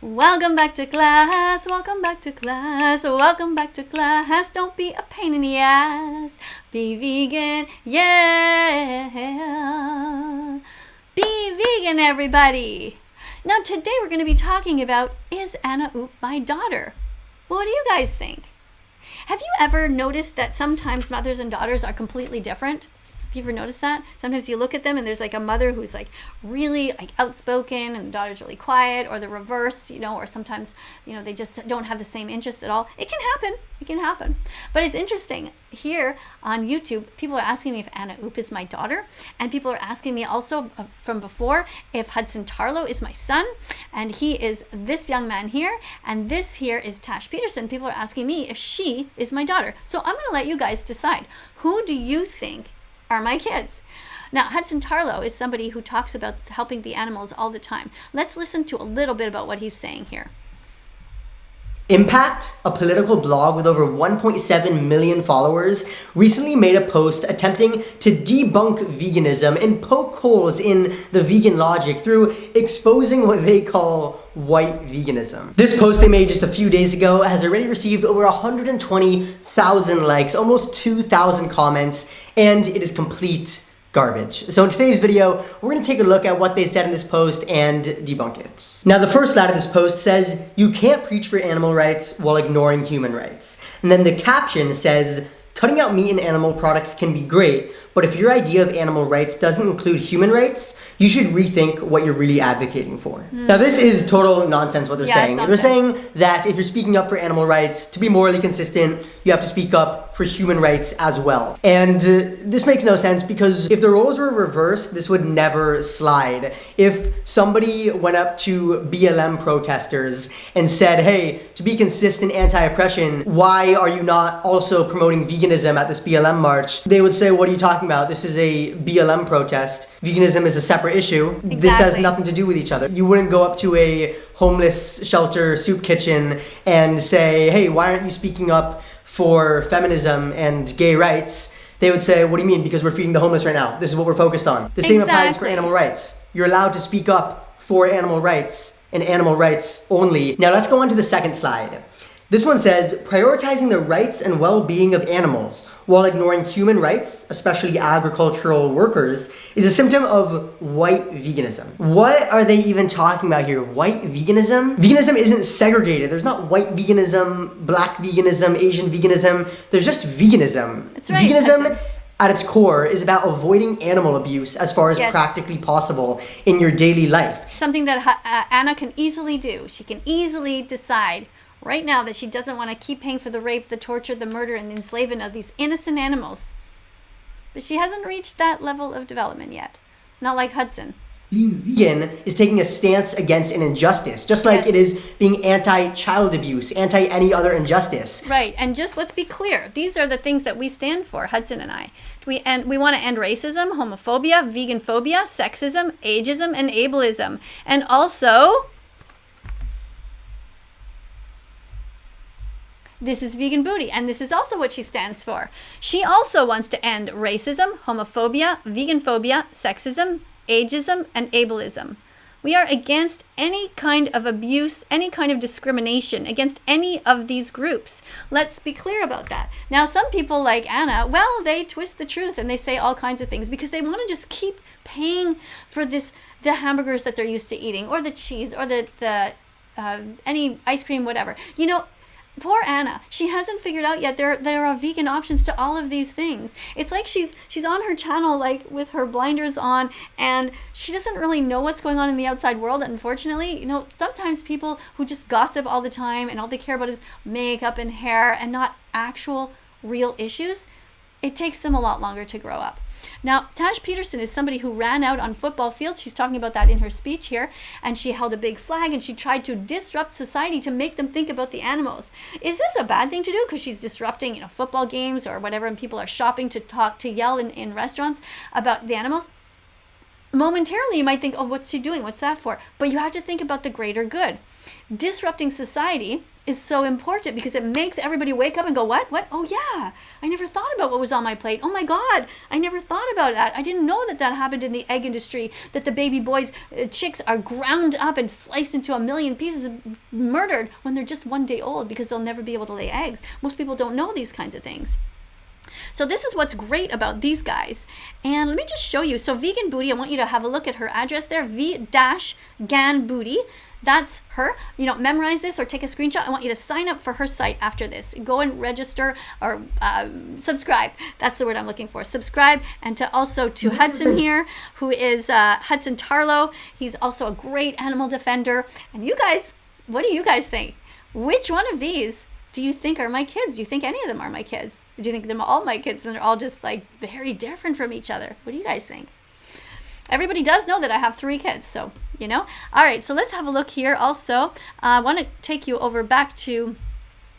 Welcome back to class, welcome back to class, welcome back to class. Don't be a pain in the ass. Be vegan, yeah. Be vegan, everybody. Now today we're going to be talking about, is Anna Oop my daughter? What do you guys think? Have you ever noticed that sometimes mothers and daughters are completely different? Have you ever noticed that? Sometimes you look at them and there's like a mother who's like really like outspoken and the daughter's really quiet, or the reverse, or sometimes, they just don't have the same interests at all. It can happen. But it's interesting. Here on YouTube, people are asking me if Anna Oop is my daughter, and people are asking me also from before if Hudson Tarlow is my son, and he is this young man here, and this here is Tash Peterson. People are asking me if she is my daughter. So I'm going to let you guys decide. Who do you think are my kids? Now, Hudson Tarlow is somebody who talks about helping the animals all the time. Let's listen to a little bit about what he's saying here. Impact, a political blog with over 1.7 million followers, recently made a post attempting to debunk veganism and poke holes in the vegan logic through exposing what they call white veganism. This post they made just a few days ago has already received over 120,000 likes, almost 2,000 comments, and it is complete garbage. So in today's video, we're going to take a look at what they said in this post and debunk it. Now, the first line of this post says, "You can't preach for animal rights while ignoring human rights." And then the caption says, "Cutting out meat and animal products can be great, but if your idea of animal rights doesn't include human rights, you should rethink what you're really advocating for." Now, this is total nonsense what they're saying. They're saying that if you're speaking up for animal rights, to be morally consistent, you have to speak up for human rights as well. And this makes no sense, because if the roles were reversed, this would never slide. If somebody went up to BLM protesters and said, "Hey, to be consistent anti-oppression, why are you not also promoting veganism at this BLM march?" They would say, "What are you talking about? This is a BLM protest. Veganism is a separate issue. Exactly. This has nothing to do with each other." You wouldn't go up to a homeless shelter soup kitchen and say, "Hey, why aren't you speaking up for feminism and gay rights?" They would say, "What do you mean? Because we're feeding the homeless right now. This is what we're focused on." The same applies for animal rights. You're allowed to speak up for animal rights and animal rights only. Now let's go on to the second slide. This one says, "Prioritizing the rights and well-being of animals while ignoring human rights, especially agricultural workers, is a symptom of white veganism." What are they even talking about here? White veganism? Veganism isn't segregated. There's not white veganism, black veganism, Asian veganism. There's just veganism. That's right. Veganism at its core is about avoiding animal abuse as far as practically possible in your daily life. Something that Anna can easily do. She can easily decide right now that she doesn't want to keep paying for the rape, the torture, the murder, and the enslavement of these innocent animals. But she hasn't reached that level of development yet. Not like Hudson. Being vegan is taking a stance against an injustice, just like it is being anti-child abuse, anti-any other injustice. Right, and just let's be clear. These are the things that we stand for, Hudson and I. We want to end racism, homophobia, vegan phobia, sexism, ageism, and ableism. And also, this is Vegan Booty, and this is also what she stands for. She also wants to end racism, homophobia, vegan phobia, sexism, ageism, and ableism. We are against any kind of abuse, any kind of discrimination against any of these groups. Let's be clear about that. Now, some people like Anna, well, they twist the truth and they say all kinds of things because they want to just keep paying for the hamburgers that they're used to eating, or the cheese, or the any ice cream, whatever. Poor Anna. She hasn't figured out yet there are vegan options to all of these things. It's like she's on her channel like with her blinders on, and she doesn't really know what's going on in the outside world. Unfortunately, sometimes people who just gossip all the time and all they care about is makeup and hair and not actual real issues, it takes them a lot longer to grow up. Now, Tash Peterson is somebody who ran out on football fields. She's talking about that in her speech here. And she held a big flag and she tried to disrupt society to make them think about the animals. Is this a bad thing to do? Because she's disrupting, football games or whatever, and people are shopping to yell in restaurants about the animals. momentarily you might think, oh, what's she doing? What's that for? But you have to think about the greater good. Disrupting society is so important because it makes everybody wake up and go, what? Oh yeah, I never thought about what was on my plate. Oh my God, I never thought about that. I didn't know that happened in the egg industry, that the baby boys, chicks are ground up and sliced into a million pieces and murdered when they're just 1 day old because they'll never be able to lay eggs. Most people don't know these kinds of things. So this is what's great about these guys. And let me just show you. So Vegan Booty, I want you to have a look at her address there, V-Gan Booty. That's her. Memorize this or take a screenshot. I want you to sign up for her site after this. Go and register or subscribe. That's the word I'm looking for. Subscribe. And to Hudson here, who is Hudson Tarlow. He's also a great animal defender. And you guys, what do you guys think? Which one of these do you think are my kids? Do you think any of them are my kids? Or do you think they're all my kids and they're all just like very different from each other? What do you guys think? Everybody does know that I have 3 kids, so, All right, so let's have a look here also. I want to take you over back to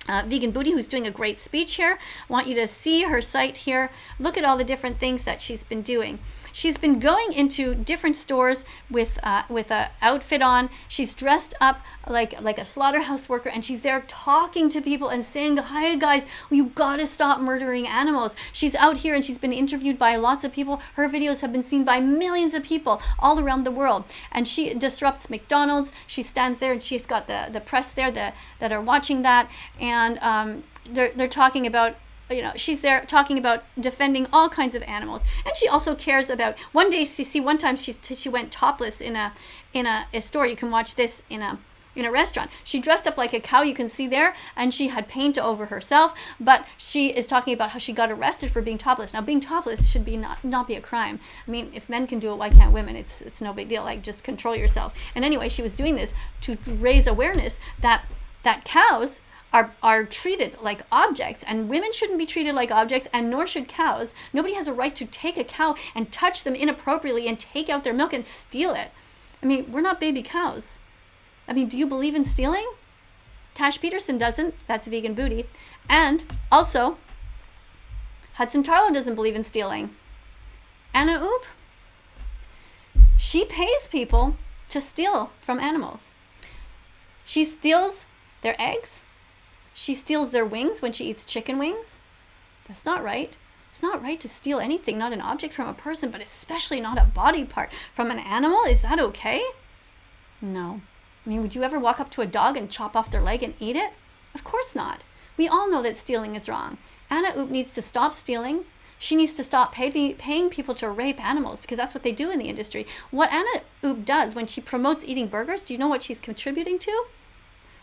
Vegan Booty, who's doing a great speech here. I want you to see her site here. Look at all the different things that she's been doing. She's been going into different stores with a outfit on. She's dressed up like a slaughterhouse worker, and she's there talking to people and saying, hi guys, you gotta stop murdering animals. She's out here and she's been interviewed by lots of people. Her videos have been seen by millions of people all around the world. And she disrupts McDonald's. She stands there and she's got the press there that are watching that, and they're talking about, she's there talking about defending all kinds of animals. And she also cares about, one time she went topless in a store. You can watch this in a restaurant. She dressed up like a cow, you can see there, and she had paint over herself, but she is talking about how she got arrested for being topless. Now, being topless should be not be a crime. I mean, if men can do it, why can't women? It's no big deal. Like, just control yourself. And anyway, she was doing this to raise awareness that cows are treated like objects, and women shouldn't be treated like objects, and nor should cows. Nobody has a right to take a cow and touch them inappropriately and take out their milk and steal it. I mean, we're not baby cows. I mean, do you believe in stealing? Tash Peterson doesn't. That's Vegan Booty. And also, Hudson Tarlow doesn't believe in stealing. Anna Oop, she pays people to steal from animals. She steals their eggs. She steals their wings when she eats chicken wings. That's not right. It's not right to steal anything, not an object from a person, but especially not a body part from an animal. Is that okay? No. I mean, would you ever walk up to a dog and chop off their leg and eat it? Of course not. We all know that stealing is wrong. Anna Oop needs to stop stealing. She needs to stop paying people to rape animals, because that's what they do in the industry. What Anna Oop does when she promotes eating burgers, do you know what she's contributing to?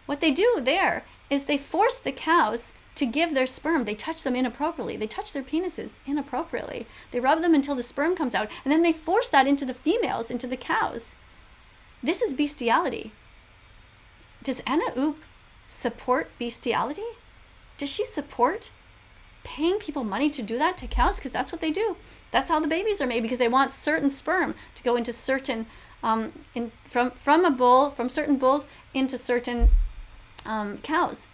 What they do there is they force the cows to give their sperm. They touch them inappropriately. They touch their penises inappropriately. They rub them until the sperm comes out, and then they force that into the females, into the cows. This is bestiality. Does Anna Oop support bestiality? Does she support paying people money to do that to cows? Because that's what they do. That's how the babies are made, because they want certain sperm to go into certain, from certain bulls into certain cows.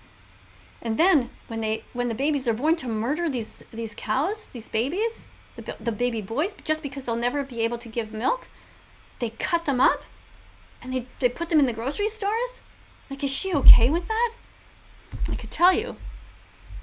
And then when the babies are born, to murder these cows, these babies, the baby boys, just because they'll never be able to give milk, they cut them up and they put them in the grocery stores. Like, is she okay with that? I could tell you,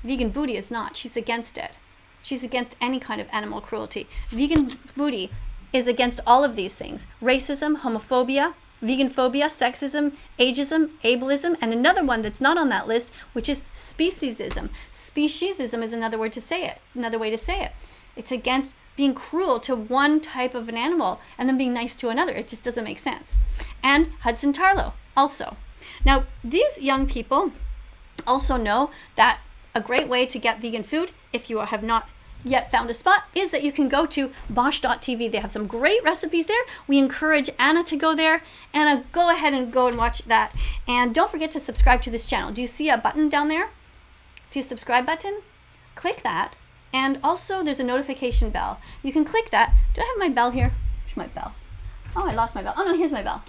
Vegan Booty is not. She's against it. She's against any kind of animal cruelty. Vegan Booty is against all of these things: racism, homophobia, veganphobia, sexism, ageism, ableism, and another one that's not on that list, which is speciesism. Speciesism is another way to say it. It's against being cruel to one type of an animal and then being nice to another. It just doesn't make sense. And Hudson Tarlow also. Now, these young people also know that a great way to get vegan food, if you have not yet found a spot, is that you can go to bosch.tv. They have some great recipes there. We encourage Anna to go there. Anna, go ahead and go and watch that. And don't forget to subscribe to this channel. Do you see a button down there? See a subscribe button? Click that. And also there's a notification bell. You can click that. Do I have my bell here? Here's my bell. Oh, I lost my bell. Oh no, here's my bell.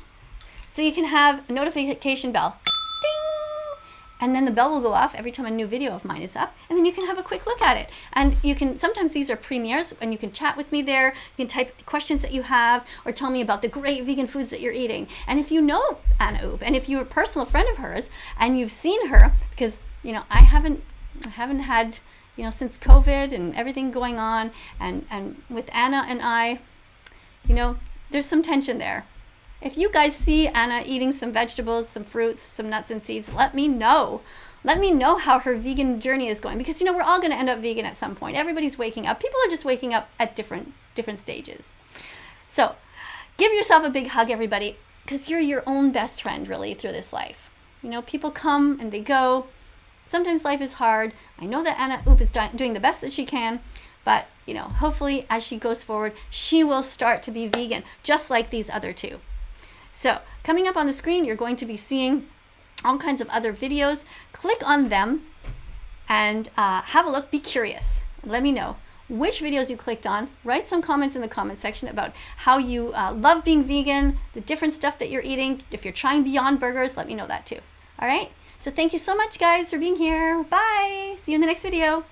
So you can have a notification bell. Ding! And then the bell will go off every time a new video of mine is up, and then you can have a quick look at it. And you can, sometimes these are premieres, and you can chat with me there. You can type questions that you have, or tell me about the great vegan foods that you're eating. And if you know Anna Oop, and if you're a personal friend of hers, and you've seen her, because, you know, I haven't had, you know, since COVID and everything going on, and with Anna and I, you know, there's some tension there. If you guys see Anna eating some vegetables, some fruits, some nuts and seeds, let me know. Let me know how her vegan journey is going, because, you know, we're all going to end up vegan at some point. Everybody's waking up. People are just waking up at different stages. So give yourself a big hug, everybody, because you're your own best friend, really, through this life. You know, people come and they go. Sometimes life is hard. I know that Anna Oop is doing the best that she can, but, you know, hopefully as she goes forward, she will start to be vegan, just like these other two. So coming up on the screen, you're going to be seeing all kinds of other videos. Click on them and have a look. Be curious. Let me know which videos you clicked on. Write some comments in the comment section about how you love being vegan, the different stuff that you're eating. If you're trying Beyond Burgers, let me know that too. All right? So thank you so much, guys, for being here. Bye. See you in the next video.